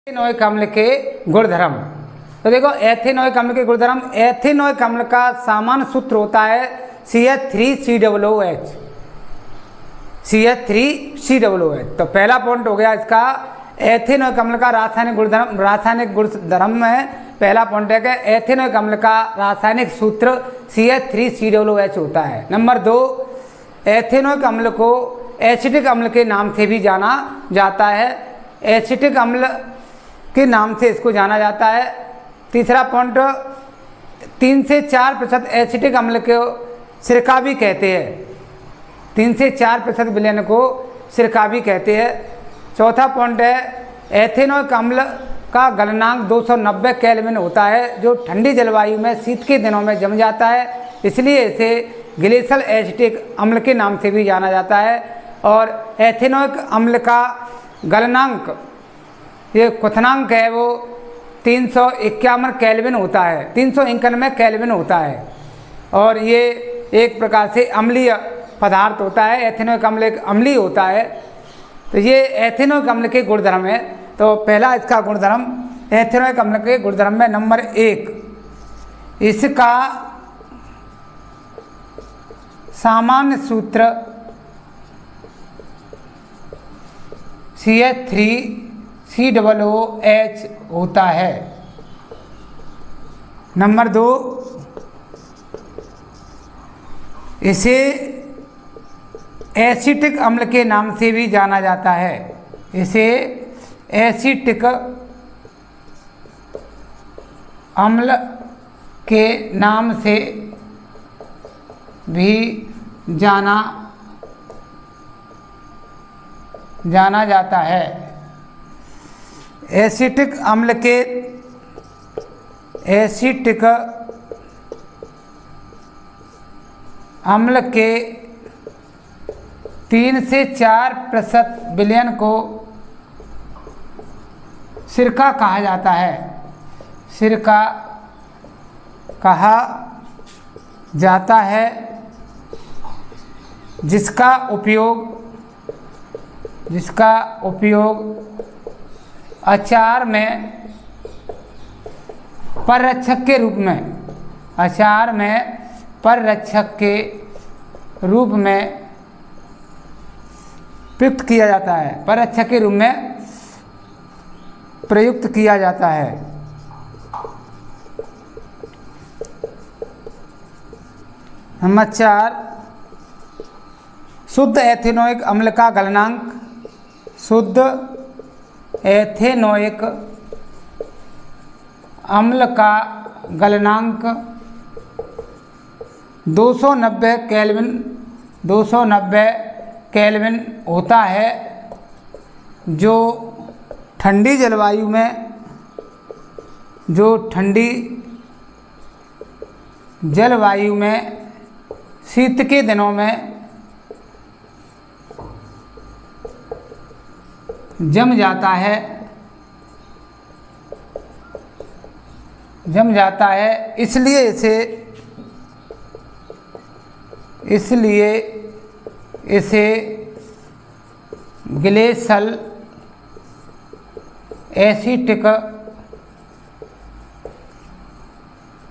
Ethanoic अम्ल के गुणधर्म। तो देखो एथेनोइक अम्ल के गुणधर्म, एथेनोइक अम्ल का सामान्य सूत्र होता है CH3COOH। CH3COOH। तो पहला पॉइंट हो गया इसका, एथेनोइक अम्ल का रासायनिक गुणधर्म में पहला पॉइंट है कि एथेनोइक अम्ल का रासायनिक सूत्र CH3COOH होता है। नंबर 2, एथेनोइक अम्ल को एसिटिक अम्ल के नाम से भी जाना जाता है, एसिटिक अम्ल के नाम से इसको जाना जाता है। तीसरा पॉइंट, 3 से 4% एसिटिक अम्ल को सिरका भी कहते हैं, 3 से 4% विलयन को सिरका भी कहते हैं। चौथा पॉइंट है, एथेनोइक अम्ल का गलनांक 290 केल्विन होता है, जो ठंडी जलवायु में शीत के दिनों में जम जाता है, इसलिए इसे ग्लेशियल एसिटिक अम्ल के नाम से भी जाना जाता है। और एथेनोइक अम्ल का गलनांक, ये क्वथनांक है, वो 351 केल्विन होता है, 391 केल्विन होता है। और ये एक प्रकार से अम्लीय पदार्थ होता है। एथेनोइक अम्ल एक अम्लीय होता है। तो ये एथेनोइक अम्ल के गुणधर्म है। तो पहला इसका गुणधर्म, एथेनोइक अम्ल के गुणधर्म में नंबर 1, इसका सामान्य सूत्र CH3COOH होता है। नंबर 2, इसे एसिटिक अम्ल के नाम से भी जाना जाता है, इसे एसिटिक अम्ल के नाम से भी जाना जाता है। एसिटिक अम्ल के 3 से 4% विलयन को सिरका कहा जाता है, सिरका कहा जाता है, जिसका उपयोग अचार में परिरक्षक के रूप में, अचार में परिरक्षक के रूप में प्रयुक्त किया जाता है, परिरक्षक के रूप में प्रयुक्त किया जाता है। नंबर 4, शुद्ध एथेनोइक अम्ल का गलनांक, शुद्ध एथेनोइक अम्ल का गलनांक 290 केल्विन होता है, जो ठंडी जलवायु में शीत के दिनों में जम जाता है, इसलिए इसे ग्लेशियल एसिटिक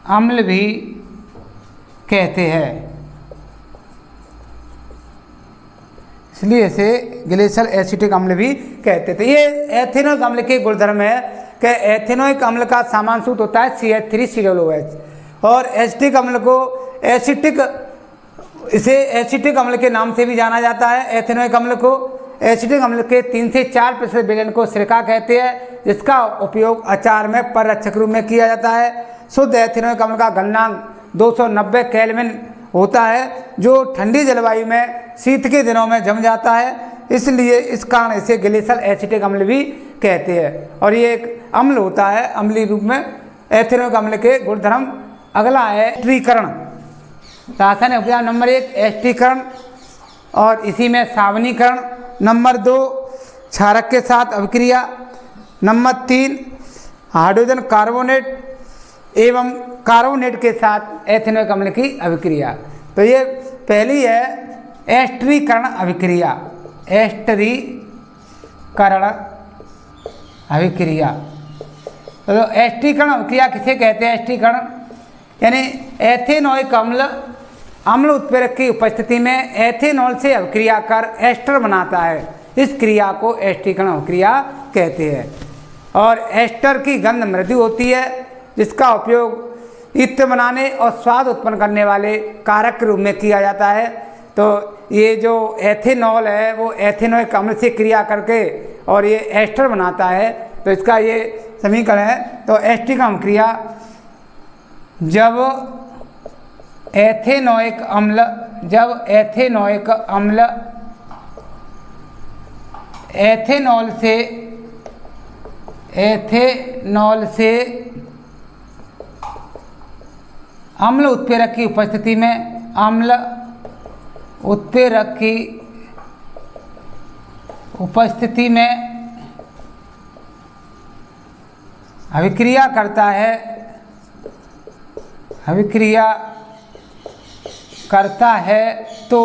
अम्ल भी कहते हैं, इसलिए इसे ग्लेशियल एसिटिक अम्ल भी कहते थे। ये एथेनोइक अम्ल के गुणधर्म है कि एथेनोइक अम्ल का सामान्य सूत्र होता है CH3COOH, और एसिटिक अम्ल को इसे एसिटिक अम्ल के नाम से भी जाना जाता है। एथेनोइक अम्ल को एसिटिक अम्ल के 3 से 4% विलयन को सिरका कहते हैं, जिसका उपयोग अचार में परिरक्षक रूप में किया जाता है। शुद्ध एथेनोइक अम्ल का गलनांक 290 केल्विन होता है, जो ठंडी जलवायु में शीत के दिनों में जम जाता है, इसलिए इस कारण इसे ग्लेशियल एसिटिक अम्ल भी कहते हैं। और ये एक अम्ल होता है, अम्लीय रूप में एथेनोइक अम्ल के गुणधर्म। अगला है एस्टरीकरण। रासायनिक उपचार नंबर 1, एस्टरीकरण, और इसी में सावनीकरण। नंबर 2, क्षारक के साथ अभिक्रिया। नंबर 3, हाइड्रोजन कार्बोनेट एवं कार्बोनेट के साथ एथेनोइक अम्ल की अभिक्रिया। तो ये पहली है एस्टरीकरण अभिक्रिया। एस्टरीकरण अभिक्रिया। तो एस्टरीकरण अभिक्रिया किसे कहते हैं? एस्टरीकरण यानी एथेनोइक अम्ल उत्प्रेरक की उपस्थिति में एथेनॉल से अभिक्रिया कर एस्टर बनाता है। इस क्रिया को एस्टरीकरण अभिक्रिया कहते हैं। और एस्टर की गंध मृदु होती है, जिसका उपयोग इत्र बनाने और स्वाद उत्पन्न करने वाले कारक के रूप में किया जाता है। तो ये जो एथेनॉल है वो एथेनोइक अम्ल से क्रिया करके और ये एस्टर बनाता है। तो इसका ये समीकरण है। तो एस्टरीकरण अभिक्रिया, जब एथेनोइक अम्ल एथेनॉल से अम्ल उत्प्रेरक की उपस्थिति में अम्ल उत्प्रेरक की उपस्थिति में अभिक्रिया करता है तो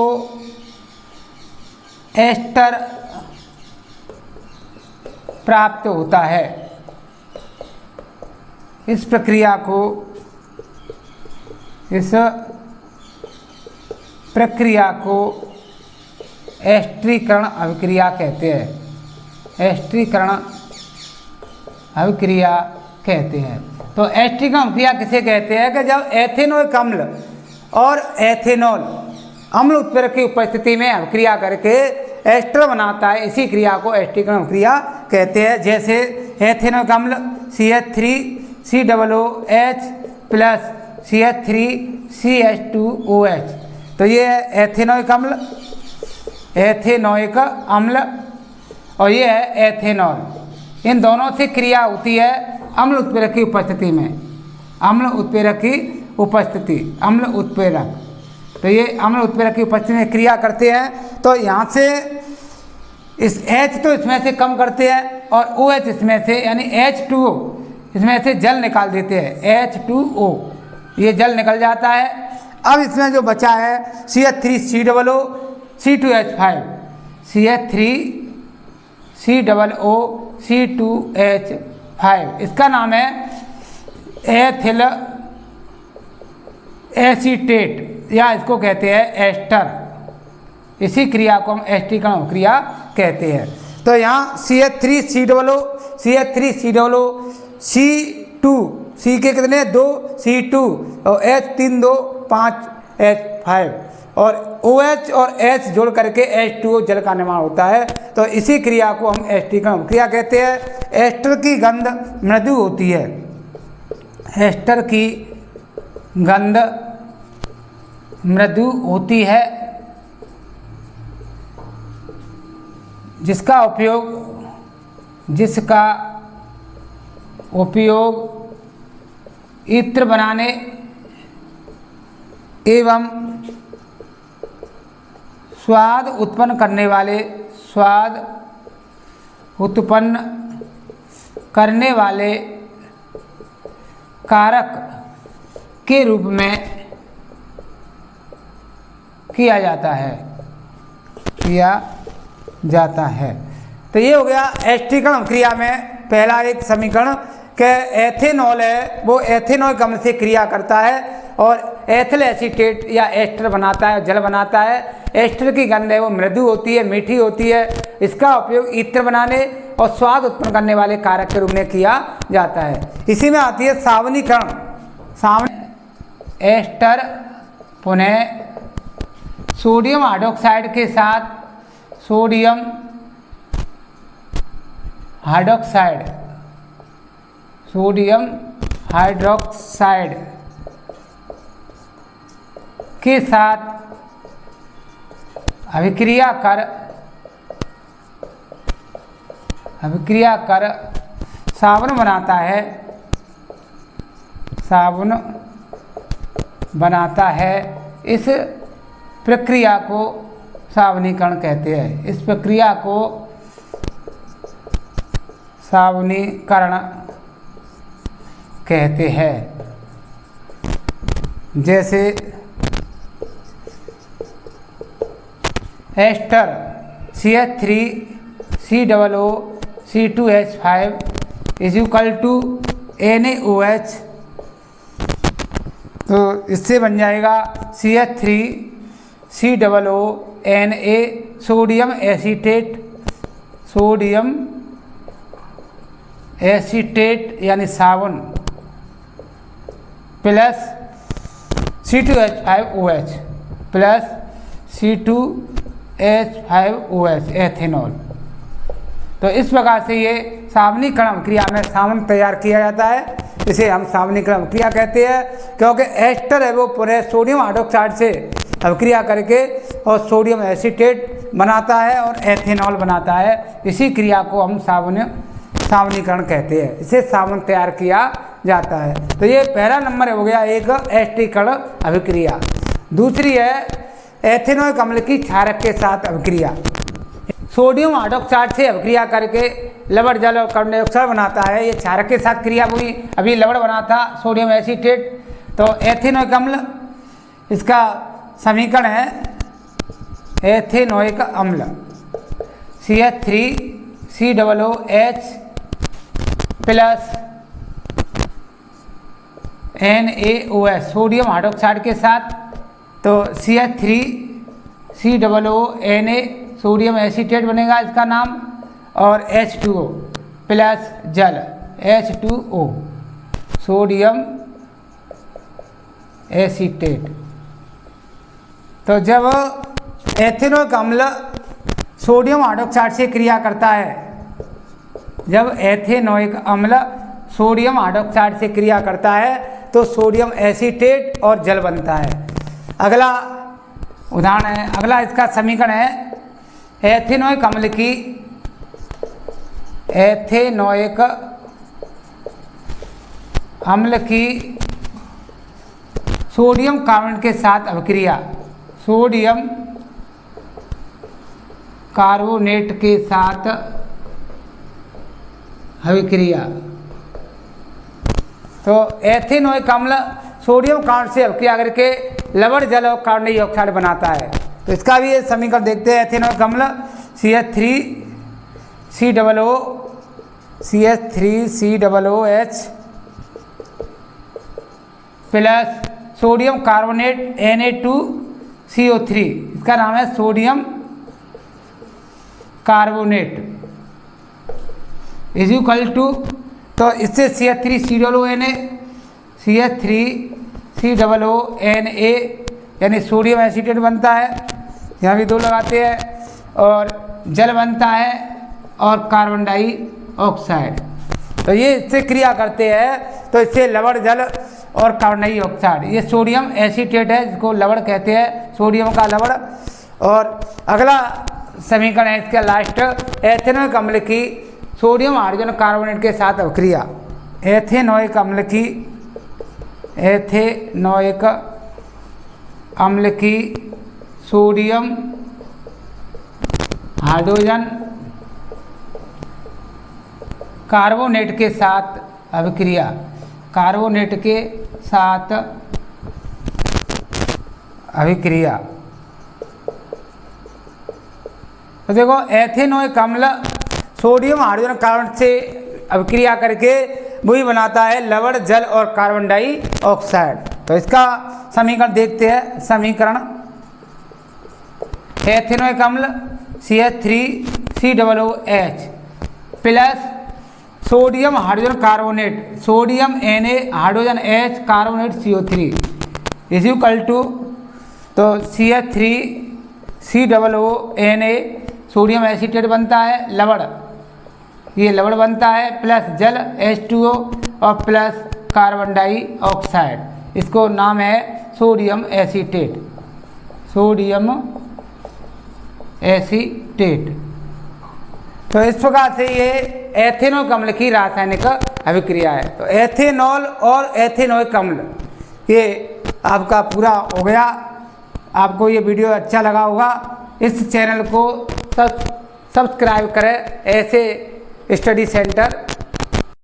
एस्टर प्राप्त होता है। इस प्रक्रिया को एस्टरीकरण अभिक्रिया कहते हैं। एस्टरीकरण अभिक्रिया कहते हैं। तो एस्टरीकरण अभिक्रिया किसे कहते हैं? कि जब एथेनोइक अम्ल और एथेनॉल अम्ल उत्प्रेरक की उपस्थिति में अभिक्रिया करके एस्टर बनाता है, इसी क्रिया को एस्टरीकरण अभिक्रिया कहते हैं। जैसे एथेनोइक अम्ल CH3COOH प्लस CH3CH2OH। तो ये है एथेनोइक अम्ल और ये है एथेनॉल। इन दोनों से क्रिया होती है अम्ल उत्प्रेरक की उपस्थिति में। अम्ल उत्प्रेरक तो ये अम्ल उत्प्रेरक की उपस्थिति में क्रिया करते हैं। तो यहाँ से इस H तो इसमें से कम करते हैं और OH इसमें से यानी H2O इसमें से जल निकाल देते हैं। H2O ये जल निकल जाता है। अब इसमें जो बचा है CH3COO C2H5 CH3COO C2H5 इसका नाम है एथिल एसीटेट या इसको कहते हैं एस्टर। इसी क्रिया को हम एस्टरीकरण अभिक्रिया कहते हैं। तो यहाँ CH3COO C2 C के कितने 2 C2 और H 3 2 5 H5 और OH और H जोड़ करके H2O जल का निर्माण होता है। तो इसी क्रिया को हम एस्टरीकरण अभिक्रिया कहते हैं। एस्टर की गंध मृदु होती है। एस्टर की गंध मृदु होती है, जिसका उपयोग इत्र बनाने एवं स्वाद उत्पन्न करने वाले कारक के रूप में किया जाता है। तो ये हो गया एस्टरीकरण अभिक्रिया में पहला एक समीकरण कि एथेनॉल है वो एथेनोइक अम्ल से क्रिया करता है और एथिल एसीटेट या एस्टर बनाता है, जल बनाता है। एस्टर की गंध है वो मृदु होती है, मीठी होती है। इसका उपयोग इत्र बनाने और स्वाद उत्पन्न करने वाले कारक के रूप में किया जाता है। इसी में आती है सावनीकरण। एस्टर पुनः सोडियम हाइड्रोक्साइड के साथ सोडियम हाइड्रोक्साइड के साथ अभिक्रिया कर साबुन बनाता है। इस प्रक्रिया को सावनीकरण कहते हैं। इस प्रक्रिया को सावनीकरण कहते हैं। जैसे ester CH3COO C2H5 is equal to NaOH। तो इससे बन जाएगा CH3COO Na सोडियम एसीटेट यानी साबुन plus C2H5OH plus C2H5OH ethanol. तो इस प्रकार से ये साबुनीकरण क्रिया में साबुन तैयार किया जाता है। इसे हम साबुनीकरण क्रिया कहते हैं, क्योंकि एस्टर है वो पूरे सोडियम हाइड्रोक्साइड से अभिक्रिया करके और सोडियम एसीटेट बनाता है और एथेनॉल बनाता है। इसी क्रिया को हम साबुनीकरण कहते हैं। इसे साबुन तैयार किया जाता है। तो ये पहला नंबर हो गया एक एस्टीकरण अभिक्रिया। दूसरी है एथेनोइक अम्ल की क्षारक के साथ अभिक्रिया। सोडियम हाइड्रोक्साइड से अभिक्रिया करके लवण जल और कार्बन डाइऑक्साइड बनाता है। ये क्षारक के साथ क्रिया हुई, अभी लवण बना था सोडियम एसीटेट। तो एथेनोइक अम्ल, इसका समीकरण है एथेनोइक अम्ल CH3COOH plus NaOH sodium hydroxide के साथ। तो CH3COONA सोडियम एसीटेट बनेगा इसका नाम, और H2O प्लस जल H2O सोडियम एसीटेट। तो जब एथेनोइक अम्ल सोडियम हाइड्रोक्साइड से क्रिया करता है, जब एथेनोइक अम्ल सोडियम हाइड्रोक्साइड से क्रिया करता है तो सोडियम एसीटेट और जल बनता है। अगला उदाहरण है, अगला इसका समीकरण है एथेनोइक अम्ल की सोडियम कार्बोनेट के साथ अभिक्रिया। सोडियम कार्बोनेट के साथ अभिक्रिया। तो एथेनोइक अम्ल सोडियम कार्बोनेट से अभिक्रिया करके लवण जल और कार्बन डाइऑक्साइड बनाता है। तो इसका भी ये समीकरण देखते हैं। एथेनोइक अम्ल CH3COOH plus sodium carbonate Na2CO3, इसका नाम है sodium carbonate is equal to. तो इससे CH3COONA यानी सोडियम एसीटेट बनता है, यहाँ भी दो लगाते हैं, और जल बनता है और कार्बन डाइऑक्साइड। तो ये इससे क्रिया करते हैं, तो इससे लवण जल और कार्बन डाइऑक्साइड, ये सोडियम एसीटेट है जिसको लवण कहते हैं, सोडियम का लवण। और अगला समीकरण है इसका लास्ट, एथेनोइक अम्ल की सोडियम हाइड्रोजन कार्बोनेट के साथ अभिक्रिया। एथेनोइक अम्ल की सोडियम हाइड्रोजन कार्बोनेट के साथ अभिक्रिया। कार्बोनेट के साथ अभिक्रिया। तो देखो एथेनोइक अम्ल सोडियम हाइड्रोजन कार्बोनेट से अभिक्रिया करके वही बनाता है लवण जल और कार्बन डाइऑक्साइड। तो इसका समीकरण देखते हैं। समीकरण एथेनोइक अम्ल CH3COOH plus sodium hydrogen carbonate sodium Na hydrogen H carbonate CO3 is equal to. तो CH3COONA सोडियम एसीटेट बनता है लवण, ये लवण बनता है, प्लस जल H2O और प्लस कार्बन डाइऑक्साइड, इसको नाम है सोडियम एसीटेट। तो इस प्रकार से ये एथेनोइक अम्ल की रासायनिक अभिक्रिया है। तो एथेनॉल और एथेनोइक अम्ल ये आपका पूरा हो गया। आपको ये वीडियो अच्छा लगा होगा। इस चैनल को सब्सक्राइब करें, ऐसे स्टडी सेंटर